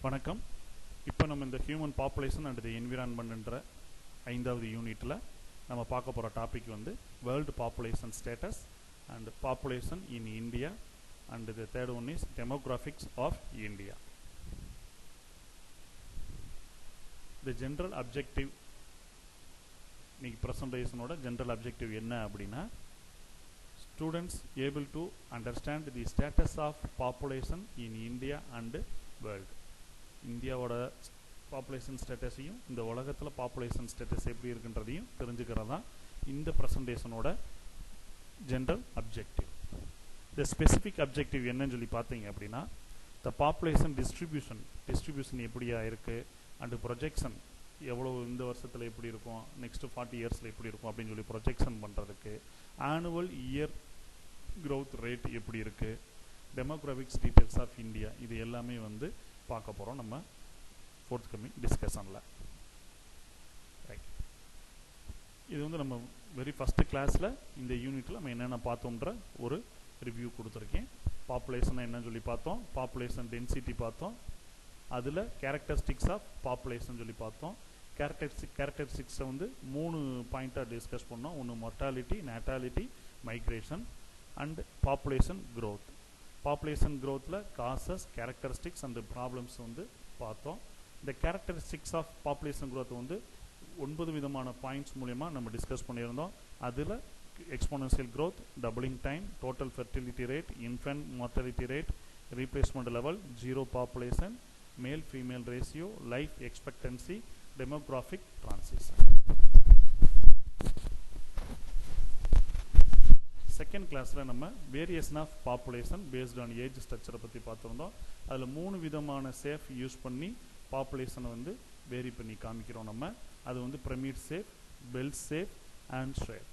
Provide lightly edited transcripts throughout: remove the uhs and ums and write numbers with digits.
வணக்கம். இப்போ நம்ம இந்த ஹியூமன் பாப்புலேஷன் அண்ட் தி என்விரான்மெண்ட்ன்ற 5வது யூனிட்டில் நம்ம பார்க்க போகிற டாபிக் வந்து world population status and population in India and the third one is demographics of India. The general objective, இன்னைக்கு ப்ரெசன்டேஷனோட ஜென்ரல் அப்ஜெக்டிவ் என்ன அப்படின்னா, students able to understand the status of population in India and world. இந்தியாவோட population ஸ்டேட்டஸையும் இந்த உலகத்தில் population status எப்படி இருக்குன்றதையும் தெரிஞ்சுக்கிறது தான் இந்த ப்ரெசன்டேஷனோட ஜென்ரல் அப்ஜெக்டிவ். இந்த ஸ்பெசிஃபிக் அப்ஜெக்டிவ் என்னன்னு சொல்லி பார்த்தீங்க அப்படின்னா, த பாப்புலேஷன் டிஸ்ட்ரிபியூஷன் எப்படியா இருக்குது அண்டு ப்ரொஜெக்ஷன் எவ்வளோ இந்த வருஷத்தில் எப்படி இருக்கும், நெக்ஸ்ட்டு 40 இயர்ஸில் எப்படி இருக்கும் அப்படின்னு சொல்லி ப்ரொஜெக்ஷன் பண்ணுறதுக்கு, ஆனுவல் இயர் க்ரோத் ரேட் எப்படி இருக்குது, டெமோகிராஃபிக்ஸ் டீட்டெயில்ஸ் ஆஃப் இந்தியா, இது எல்லாமே வந்து பார்க்க போகிறோம் நம்ம ஃபோர்த் கம்மிங் டிஸ்கஷனில். ரைட், இது வந்து நம்ம வெரி ஃபஸ்ட்டு கிளாஸில் இந்த யூனிட்டில் நம்ம என்னென்ன பார்த்தோம்ன்ற ஒரு ரிவ்யூ கொடுத்துருக்கேன். பாப்புலேஷன் என்னன்னு சொல்லி பார்த்தோம், பாப்புலேஷன் டென்சிட்டி பார்த்தோம், அதில் கேரக்டரிஸ்டிக்ஸ் ஆஃப் பாப்புலேஷன் சொல்லி பார்த்தோம். கேரக்டரிஸ்டிக்ஸை வந்து 3 பாயிண்ட்டாக டிஸ்கஸ் பண்ணோம். ஒன்று mortality, natality, migration and population growth. பாப்புலேஷன் க்ரோத்தில் காசஸ், கேரக்டரிஸ்டிக்ஸ் அண்ட் ப்ராப்ளம்ஸ் வந்து பார்த்தோம். இந்த கேரக்டரிஸ்டிக்ஸ் ஆஃப் பாப்புலேஷன் க்ரோத் வந்து 9 விதமான பாயிண்ட்ஸ் மூலமா நம்ம டிஸ்கஸ் பண்ணியிருந்தோம். அதில் exponential growth, doubling time, total fertility rate, infant mortality rate, replacement level, zero population, male female ratio, life expectancy, demographic transition. Second கிளாஸில் நம்ம variation of population based on age ஸ்ட்ரக்சரை பற்றி பார்த்துருந்தோம். அதில் 3 விதமான சேஃப் யூஸ் பண்ணி பாப்புலேஷனை வந்து வேரி பண்ணி காமிக்கிறோம் நம்ம. அது வந்து pyramid safe, belt safe and shape.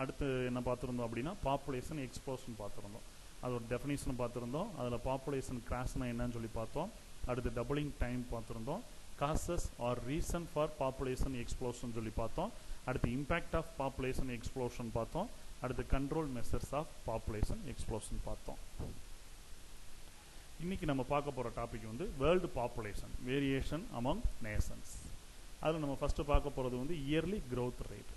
அடுத்து என்ன பார்த்துருந்தோம் அப்படின்னா, பாப்புலேஷன் எக்ஸ்ப்ளோஷன் பார்த்துருந்தோம். அதோட டெஃபினிஷன் பார்த்துருந்தோம். அதில் பாப்புலேஷன் கிராஷ்னா என்னன்னு சொல்லி பார்த்தோம். அடுத்து டபுளிங் டைம் பார்த்துருந்தோம். Causes or reason for population explosion சொல்லி பார்த்தோம். அடுத்து இம்பேக்ட் ஆஃப் பாப்புலேஷன் எக்ஸ்ப்ளோஷன் பார்த்தோம். அடுத்து control measures of population explosion பார்த்தோம். இன்னைக்கு நம்ம பார்க்க போகிற டாபிக் வந்து world population variation among nations. அதில் நம்ம ஃபர்ஸ்ட் பார்க்க போகிறது வந்து yearly growth rate.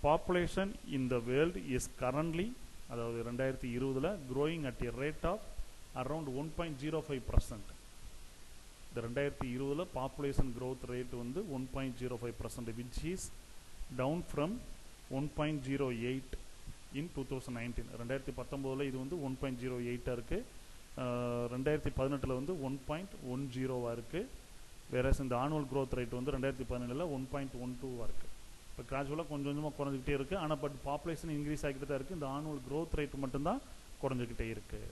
Population in the world is currently, அதாவது 2020 growing at a rate of around 1.05%. இந்த 2020 பாப்புலேஷன் க்ரோத் ரேட் வந்து 1.05%, which is down from 1.08 in 2019. 2019 இது வந்து 1.08 இருக்குது. 2018 வந்து 1.10 இருக்குது. வேற இந்த ஆனுவல் க்ரோத் ரேட் வந்து 2017 1.12 இருக்குது. இப்போ கிராஜுவலாக கொஞ்சம் கொஞ்சமாக குறைஞ்சிக்கிட்டே இருக்குது. ஆனால் பட் பாப்புலேஷன் இன்க்ரீஸ் ஆகிக்கிட்டு தான் இருக்குது. இந்த ஆனுவல் க்ரோத் ரேட் மட்டும்தான் குறைஞ்சிக்கிட்டே இருக்குது.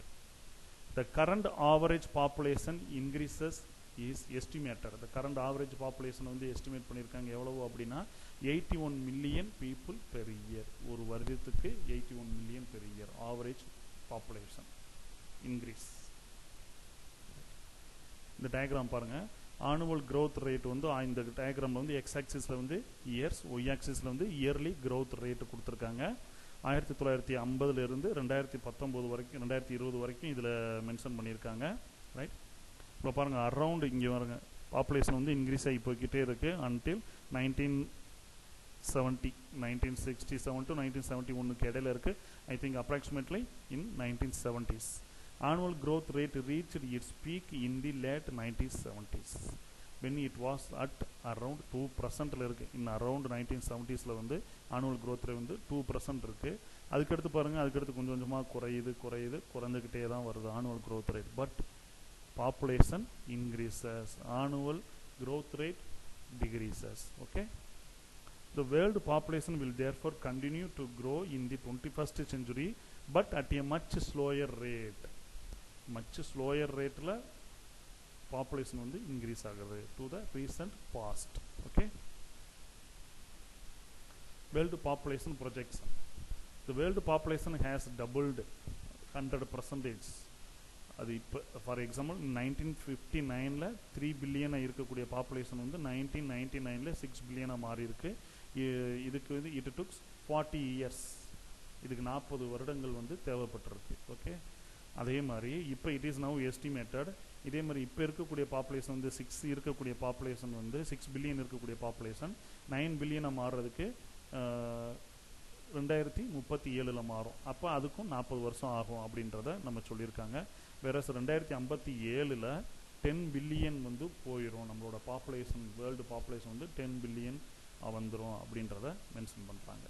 The current average population increases is estimated. The current average population வந்து எஸ்டிமேட் பண்ணியிருக்காங்க எவ்வளவு அப்படின்னா 81 மில்லியன் பீப்புள் பெர் இயர். ஒரு வருடத்துக்கு 81 million per year average population increase. இந்த டயக்ராம் பாருங்கள். ஆனுவல் க்ரோத் ரேட் வந்து இந்த டயக்ராமில் வந்து எக்ஸ் ஆக்சிஸில் வந்து இயர்ஸ், ஒய் ஆக்சிஸில் வந்து இயர்லி க்ரோத் ரேட்டு கொடுத்துருக்காங்க. 1950 2019 வரைக்கும் 2020 வரைக்கும் இதில் மென்ஷன் பண்ணியிருக்காங்க. ரைட், இப்போ பாருங்கள் அரவுண்ட் இங்கே வருங்க பாப்புலேஷன் வந்து இன்க்ரீஸ் ஆகி போய்கிட்டே இருக்குது அன்டில் 1967 to 1971 இடையில இருக்குது. I think approximately in 1970s. Annual growth rate reached its peak in the late 1970s when it was at around 2% இருக்கு. in around 1970s வந்து annual growth rate வந்து 2% இருக்கு. அதுக்கடுத்து பாருங்க, அதுக்கடுத்து கொஞ்சம் கொஞ்சமாக குறைஞ்சிக்கிட்டே தான் வருது annual growth rate. But population increases, annual growth rate decreases. Okay, the world population will therefore continue to grow in the 21st century but at a much slower rate. much slower rateல population வந்து increase ஆகுது to the recent past. Okay, world population projection. The world population has doubled 100%. அது இப்போ for example 1959 3 பில்லியனாக இருக்கக்கூடிய population வந்து 1999 6 பில்லியனாக மாறி இருக்கு. இதுக்கு வந்து இட் டுக்ஸ் 40 இயர்ஸ், இதுக்கு 40 வருடங்கள் வந்து தேவைப்பட்டிருக்கு. ஓகே, அதே மாதிரி இப்போ இட் இஸ் நவ் எஸ்டிமேட்டட் இதே மாதிரி இப்போ இருக்கக்கூடிய பாப்புலேஷன் வந்து 6 இருக்கக்கூடிய பாப்புலேஷன் வந்து 6 பில்லியன் இருக்கக்கூடிய பாப்புலேஷன் 9 பில்லியனாக மாறுறதுக்கு 2037 மாறும். அப்போ அதுக்கும் 40 வருஷம் ஆகும் அப்படின்றத நம்ம சொல்லியிருக்காங்க. வேற 2057 10 பில்லியன் வந்து போயிடும், நம்மளோட பாப்புலேஷன் வேர்ல்டு பாப்புலேஷன் வந்து 10 பில்லியன் வந்துடும் அப்படின்றத மென்ஷன் பண்ணுறாங்க.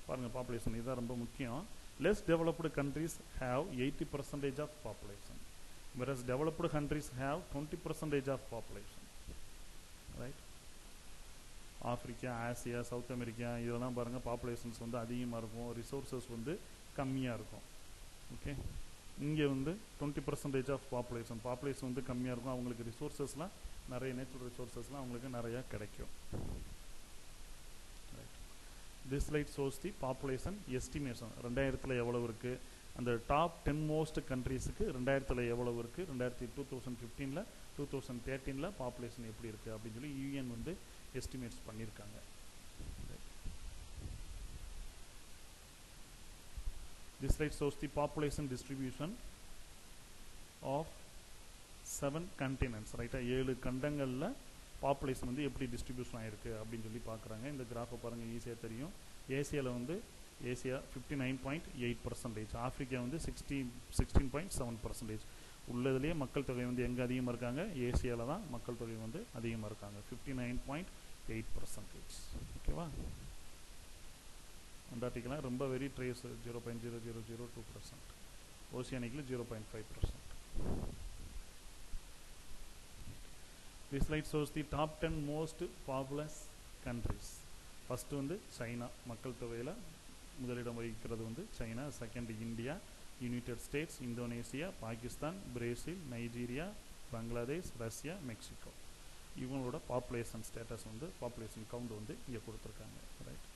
பாருங்கள், பாப்புலேஷன் இதுதான் ரொம்ப முக்கியம். Less developed countries have 80% of population, whereas developed countries have 20% of population, right? Africa, Asia, South America இதெல்லாம் பாருங்கள் பாப்புலேஷன்ஸ் வந்து அதிகமாக இருக்கும், ரிசோர்ஸஸ் வந்து கம்மியாக இருக்கும். ஓகே, இங்கே வந்து 20% ஆஃப் பாப்புலேஷன் வந்து கம்மியாக இருக்கும், அவங்களுக்கு ரிசோர்ஸஸ்லாம் நிறைய நேச்சுரல் ரிசோர்ஸஸ்லாம் அவங்களுக்கு நிறையா கிடைக்கும். This slide shows the population estimation. 2000 எவ்வளவு இருக்குது, அந்த டாப் 10 மோஸ்ட் கண்ட்ரீஸுக்கு 2000 எவ்வளவு இருக்குது, 2015 2013 பாப்புலேஷன் எப்படி இருக்குது அப்படின்னு சொல்லி யூஎன் வந்து எஸ்டிமேட்ஸ் பண்ணியிருக்காங்க. This slide shows the population distribution of 7 continents, ரைட்டா? 7 கண்டங்களில் பாப்புலேஷன் வந்து எப்படி டிஸ்ட்ரிபியூஷன் ஆகிருக்கு அப்படின்னு சொல்லி பார்க்குறாங்க. இந்த கிராஃபை பாருங்கள், ஈஸியாக தெரியும். ஏசியாவில் வந்து ஏசியா 59.8%, ஆப்பிரிக்கா வந்து 16.7%. உள்ளதுலேயே மக்கள் தொகை வந்து எங்கே அதிகமாக இருக்காங்க, ஏசியாவில் தான் மக்கள் தொகை வந்து அதிகமாக இருக்காங்க, 59.8%. ஓகேவா? அண்டார்டிகா ரொம்ப very trace 0.0002%, ஓசியானிக்கில் 0.5%. This slide shows the top 10 most populous countries. First வந்து சைனா, மக்கள் தொகையில் முதலிடம் வகிக்கிறது வந்து China. Second India, United states, Indonesia, Pakistan, Brazil, Nigeria, Bangladesh, Russia, Mexico. இவங்களோட பாப்புலேஷன் ஸ்டேட்டஸ் வந்து பாப்புலேஷன் கவுண்ட் வந்து இங்கே கொடுத்துருக்காங்க. ரைட்,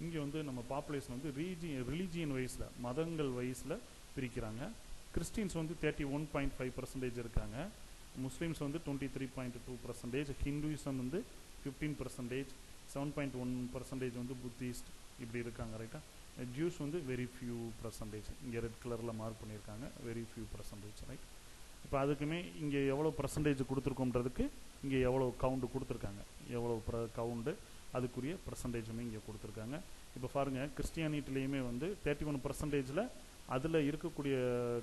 இங்கே வந்து நம்ம பாப்புலேஷன் வந்து ரிலீஜியன் வைஸில், மதங்கள் வைஸில் பிரிக்கிறாங்க. கிறிஸ்டின்ஸ் வந்து 31.5% இருக்காங்க, முஸ்லீம்ஸ் வந்து 23.2%, ஹிந்துயிசம் வந்து 15%, 7.1% வந்து புத்திஸ்ட் இப்படி இருக்காங்க. ரைட்டா? ஜூஸ் வந்து வெரி ஃபியூ பர்சன்டேஜ், இங்கே ரெட் கலரில் மார்க் பண்ணியிருக்காங்க, வெரி ஃபியூ பர்சன்டேஜ். ரைட், இப்போ அதுக்குமே இங்கே எவ்வளோ பர்சன்டேஜ் கொடுத்துருக்கோன்றதுக்கு இங்கே எவ்வளோ கவுண்டு கொடுத்துருக்காங்க, எவ்வளோ கவுண்டு அதுக்குரிய பர்சன்டேஜுமே இங்கே கொடுத்துருக்காங்க. இப்போ பாருங்கள், கிறிஸ்டியானிட்டிலையுமே வந்து 31%, அதில் இருக்கக்கூடிய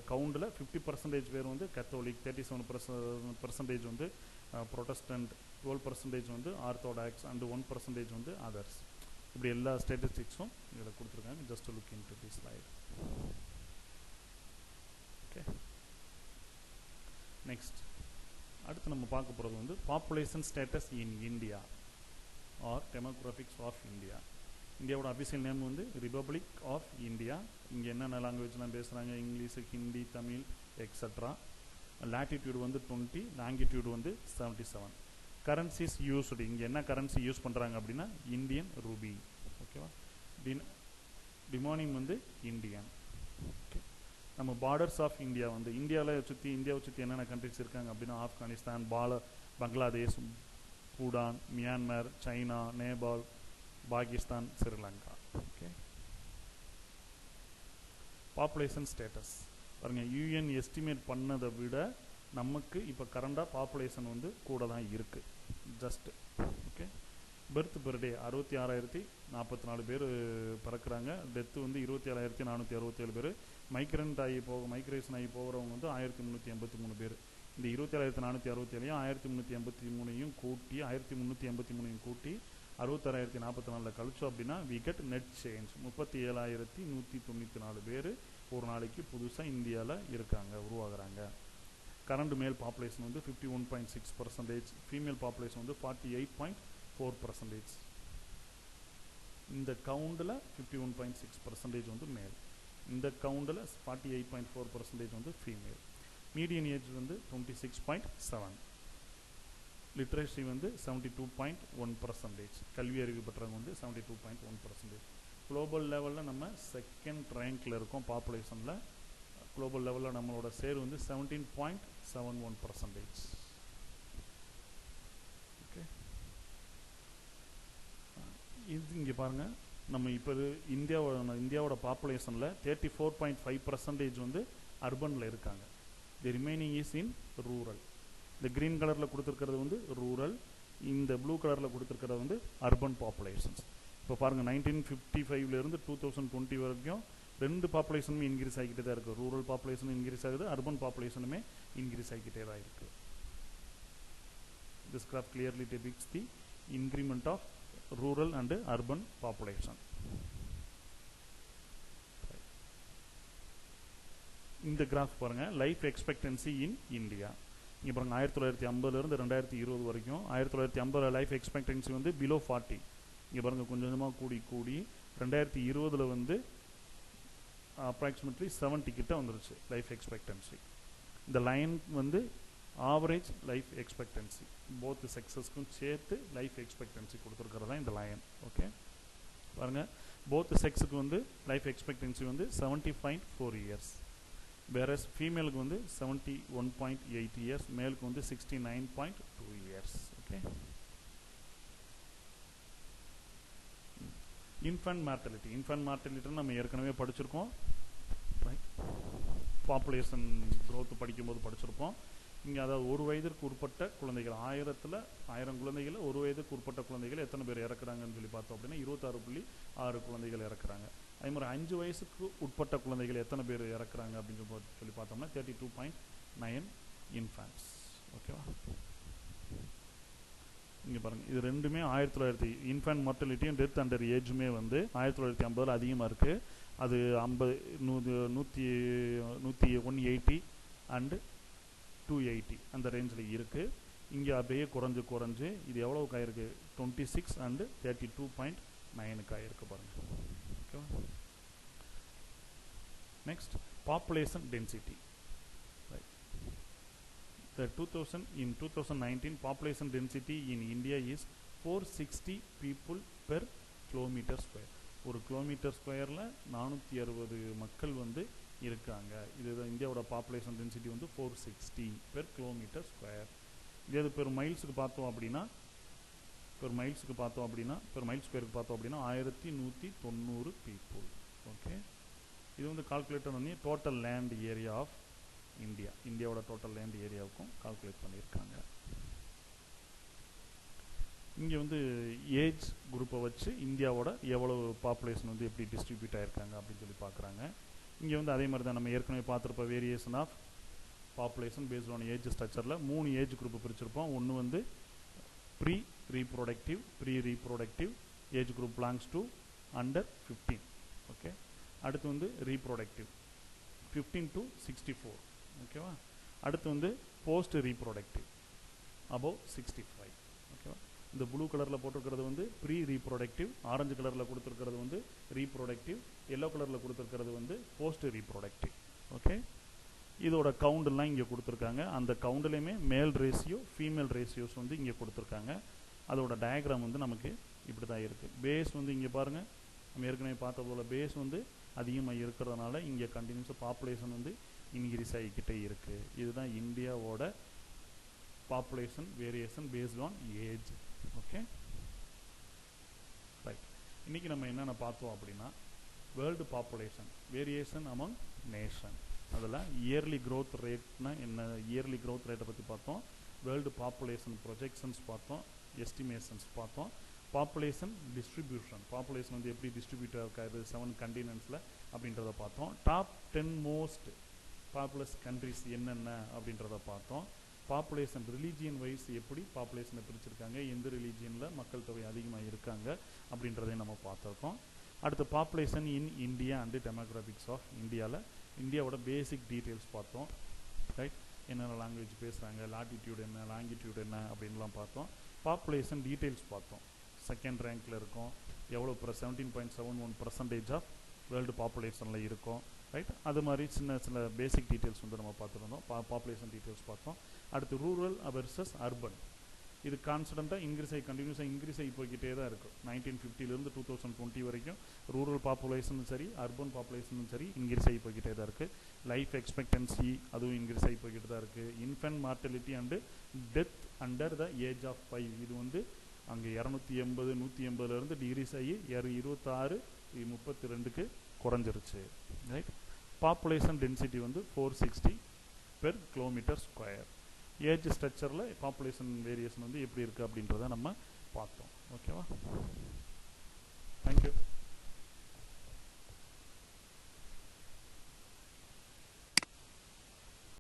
கவுண்டில் 50% பேர் வந்து கத்தோலிக், 37% வந்து ப்ரொட்டஸ்டன்ட், 12% வந்து ஆர்த்தோடாக்ஸ் அண்ட் 1% வந்து அதர்ஸ். இப்படி எல்லா ஸ்டாட்டிஸ்டிக்ஸும் இதில் கொடுத்துருக்காங்க. Just look into this slide. Okay, next அடுத்து நம்ம பார்க்க போகிறது வந்து population status in India or demographics of India. இந்தியாவோட அஃபிஷியல் நேம் வந்து ரிபப்ளிக் ஆஃப் இந்தியா. இங்கே என்னென்ன லாங்குவேஜ்லாம் பேசுகிறாங்க, English, Hindi, Tamil extra. Latitude வந்து 20, லாங்கிடியூடு வந்து 77. கரன்சிஸ் யூஸ்டு, இங்கே என்ன கரன்சி யூஸ் பண்ணுறாங்க அப்படின்னா இந்தியன் ரூபி. ஓகேவா? டிமானிங் வந்து இந்தியன். ஓகே, நம்ம பார்டர்ஸ் ஆஃப் இந்தியா வந்து இந்தியாவை சுற்றி என்னென்ன கண்ட்ரிஸ் இருக்காங்க அப்படின்னா Afghanistan, Bangladesh, Bhutan, Myanmar, China, Nepal, Pakistan, Sri Lanka. Okay, population status பாருங்கள், யூஎன் எஸ்டிமேட் பண்ணதை விட நமக்கு இப்போ கரண்டாக பாப்புலேஷன் வந்து கூட தான் இருக்குது. Just okay, birth per day 66,044 பேர் பிறக்கிறாங்க. டெத்து வந்து 27,467 பேர். மைக்ரேஷன் ஆகி போகிறவங்க வந்து 1,383 பேர். இந்த 27,467 1,383 கூட்டி 1,383 கூட்டி 66,044 கழிச்சோம் அப்படின்னா வி கெட் நெட் சேஞ்ச் 37,194 பேர் ஒரு நாளைக்கு புதுசாக இந்தியாவில் இருக்காங்க, உருவாகிறாங்க. கரண்ட் மேல் பாப்புலேஷன் வந்து 51.6%, ஃபீமேல் பாப்புலேஷன் வந்து 48.4%. இந்த கவுண்டில் 51.6% வந்து மேல், இந்த கவுண்டில் 48.4% வந்து ஃபீமேல். மீடியன் ஏஜ் வந்து 26.7. லிட்ரேசி வந்து 72.1%. கல்வி அறிவு பெற்றவங்க வந்து 72.1%. குளோபல் லெவலில் நம்ம செகண்ட் ரேங்கில் இருக்கோம் பாப்புலேஷனில். குளோபல் லெவலில் நம்மளோட சேர் வந்து 17.71%. ஓகே, இது இங்கே பாருங்கள், நம்ம இப்போ இந்தியாவோட பாப்புலேஷனில் 34.5% வந்து அர்பனில் இருக்காங்க. The remaining is in rural. இந்த க்ரீன் கலரில் கொடுத்துருக்கிறது வந்து ரூரல், இந்த ப்ளூ கலரில் கொடுத்துருக்கிறது வந்து அர்பன் பாப்புலேஷன்ஸ். இப்போ பாருங்கள் 1955 2020 வரைக்கும் ரெண்டு பாப்புலேஷனுமே இன்க்ரீஸ் ஆகிக்கிட்டே தான் இருக்குது. ரூரல் பாப்புலேஷனும் இன்க்ரீஸ் ஆகுது, அர்பன் பாப்புலேஷனுமே இன்க்ரீஸ் ஆகிக்கிட்டே தான் இருக்குது. This graph clearly depicts the increment of rural and urban population. இந்த கிராஃப் பாருங்க, லைஃப் எக்ஸ்பெக்டன்சி இன் இந்தியா. இங்கே பாருங்க 1950 2020 வரைக்கும் 1950 லைஃப் எக்ஸ்பெக்டன்சி வந்து பிலோ 40. இங்கே பாருங்க கொஞ்சம் கொஞ்சமாக கூடி 2020 வந்து அப்ராக்சிமேட்லி 70 கிட்ட வந்துருச்சு லைஃப் எக்ஸ்பெக்டன்சி. இந்த லைன் வந்து ஆவரேஜ் லைஃப் எக்ஸ்பெக்டன்சி போத் செக்ஸஸ்க்கும் சேர்த்து லைஃப் எக்ஸ்பெக்டன்சி கொடுத்துருக்கிறதா இந்த லைன். ஓகே பாருங்க, போத் செக்ஸுக்கு வந்து லைஃப் எக்ஸ்பெக்டன்சி வந்து 70.4 இயர்ஸ், வேறஸ் ஃபீமேலுக்கு வந்து 71.8 இயர்ஸ், மேலுக்கு வந்து 69.2 இயர்ஸ். ஓகே, இன்ஃபன்ட் மார்டலிட்டி நம்ம ஏற்கனவே படிச்சிருக்கோம். ரைட், பாப்புலேஷன் க்ரோத் படிக்கும்போது படிச்சிருப்போம். இங்கே அதாவது ஒரு வயதிற்கு உட்பட்ட குழந்தைகள் 1000 குழந்தைகள், ஒரு வயதுக்கு உட்பட்ட குழந்தைகள் எத்தனை பேர் இறக்குறாங்கன்னு சொல்லி பார்த்தோம் அப்படின்னா 26.6 குழந்தைகள் இறக்குறாங்க. அதே மாதிரி 5 வயசுக்கு உட்பட்ட குழந்தைகள் எத்தனை பேர் இறக்குறாங்க அப்படின்னு சொல்லி பார்த்தோம்னா 32.9 இன்ஃபேன்ட்ஸ். ஓகேவா, இங்கே பாருங்கள், இது ரெண்டுமே 1900 இன்ஃபேன்ட் மார்டலிட்டியும் டெத் அண்டர் ஏஜுமே வந்து 1950 அதிகமாக இருக்குது. அது 180 அண்டு 280 அந்த ரேஞ்சில் இருக்குது. இங்கே அப்படியே குறைஞ்சு இது எவ்வளோக்கு ஆயிருக்கு, 26 அண்டு 32.9க்கு ஆயிருக்கு பாருங்கள். ஓகேவா, next population density. The 2019 population density in India is 460 people per kilometer square. ஒரு கிலோமீட்டர் ஸ்கொயரில் 460 மக்கள் வந்து இருக்காங்க. இதுதான் இந்தியாவோட பாப்புலேஷன் டென்சிட்டி வந்து 460 per kilometer square. இது பெர் மைல்ஸுக்கு பார்த்தோம் அப்படின்னா பெர் மைல் ஸ்கொயருக்கு பார்த்தோம் அப்படின்னா 1190 பீப்புள். ஓகே, இது வந்து கால்குலேட்டர் பண்ணி டோட்டல் லேண்ட் ஏரியா ஆஃப் இந்தியாவோட டோட்டல் லேண்ட் ஏரியாவுக்கும் கால்குலேட் பண்ணியிருக்காங்க. இங்கே வந்து ஏஜ் குரூப்பை வச்சு இந்தியாவோட எவ்வளவு பாப்புலேஷன் வந்து எப்படி டிஸ்ட்ரிபியூட் ஆகிருக்காங்க அப்படின்னு சொல்லி பார்க்குறாங்க. இங்கே வந்து அதே மாதிரி தான் நம்ம ஏற்கனவே பார்த்துருப்போம், variation of population based on age ஸ்ட்ரக்சரில் 3 ஏஜ் குரூப் பிரிச்சிருப்போம். ஒன்று வந்து pre reproductive age group belongs to under 15. Okay, அடுத்து வந்து ரீப்ரொடக்டிவ் 15 to 64. ஓகேவா, அடுத்து வந்து போஸ்ட் ரீப்ரொடக்டிவ் அபவ் 65. ஓகேவா, இந்த ப்ளூ கலரில் போட்டிருக்கிறது வந்து ப்ரீ ரீப்ரொடக்டிவ், ஆரஞ்சு கலரில் கொடுத்துருக்கிறது வந்து ரீப்ரொடக்டிவ், எல்லோ கலரில் கொடுத்துருக்கிறது வந்து போஸ்ட் ரீப்ரொடக்டிவ். ஓகே, இதோட கவுண்டெல்லாம் இங்கே கொடுத்துருக்காங்க. அந்த கவுண்ட்லேயுமே மேல் ரேஷியோ ஃபீமேல் ரேஷியோஸ் வந்து இங்கே கொடுத்துருக்காங்க. அதோட டயக்ராம் வந்து நமக்கு இப்படி தான் இருக்குது. பேஸ் வந்து இங்கே பாருங்கள், நம்ம ஏற்கனவே பார்த்த போல் பேஸ் வந்து அதிகமாக இருக்கிறதுனால இங்கே கண்டினியூஸாக பாப்புலேஷன் வந்து இன்க்ரீஸ் ஆகிக்கிட்டே இருக்குது. இதுதான் இந்தியாவோட population variation paste on age. Okay, right. இன்றைக்கி நம்ம என்னென்ன பார்த்தோம் அப்படின்னா world population variation among nation, அதில் இயர்லி க்ரோத் ரேட்னா என்ன, இயர்லி க்ரோத் ரேட்டை பற்றி பார்த்தோம். வேர்ல்டு பாப்புலேஷன் ப்ரொஜெக்ஷன்ஸ் பார்த்தோம், எஸ்டிமேஷன்ஸ் பார்த்தோம். பாப்புலேஷன் டிஸ்ட்ரிபியூஷன், பாப்புலேஷன் வந்து எப்படி டிஸ்ட்ரிபியூட்டாக இருக்காது 7 கண்டினென்ட்ஸில் அப்படின்றத பார்த்தோம். டாப் 10 மோஸ்ட் பாப்புலஸ் கண்ட்ரிஸ் என்னென்ன அப்படின்றத பார்த்தோம். பாப்புலேஷன் ரிலீஜியன் வைஸ் எப்படி பாப்புலேஷனை பிரிச்சிருக்காங்க, எந்த ரிலீஜியனில் மக்கள் தொகை அதிகமாக இருக்காங்க அப்படின்றதையும் நம்ம பார்த்துருக்கோம். அடுத்து population in India and demographics of இந்தியாவோட பேசிக் டீட்டெயில்ஸ் பார்த்தோம். ரைட், என்னென்ன லாங்குவேஜ் பேசுகிறாங்க, லாட்டிடியூட் என்ன, லாங்கிடியூட் என்ன அப்படின்லாம் பார்த்தோம். பாப்புலேஷன் டீட்டெயில்ஸ் பார்த்தோம். செகண்ட் ரேங்க்கில் இருக்கும், எவ்வளோ 17.71% ஆஃப் வேர்ல்டு பாப்புலேஷனில் இருக்கும். ரைட், அது மாதிரி சில பேசிக் டீட்டெயில்ஸ் வந்து நம்ம பார்த்துருந்தோம். பாப்புலேஷன் டீட்டெயில்ஸ் பார்த்தோம். அடுத்து ரூரல் வெர்சஸ் அர்பன், இது கான்ஸ்டண்ட்டாக கண்டினியூஸாக இன்க்ரீஸ் ஆகி போய்கிட்டே தான் இருக்கும். 1950 2020 வரைக்கும் ரூரல் பாப்புலேஷனும் சரி அர்பன் பாப்புலேஷனும் சரி இன்க்ரீஸ் ஆகி போய்கிட்டே தான் இருக்குது. லைஃப் எக்ஸ்பெக்டன்சி அதுவும் இன்க்ரீஸ் ஆகி போய்கிட்டு தான் இருக்குது. Infant mortality and death under the age of 5 இது வந்து அங்கே 280 180லேருந்து டிகிரிஸ் ஆகி 26 32க்கு குறைஞ்சிருச்சு. ரைட். பாப்புலேஷன் டென்சிட்டி வந்து 460 பெர் கிலோமீட்டர் ஸ்கொயர். ஏஜ் ஸ்ட்ரக்சரில் பாப்புலேஷன் வேரியேஷன் வந்து எப்படி இருக்குது அப்படின்றத நம்ம பார்த்தோம். ஓகேவா? தேங்க்யூ.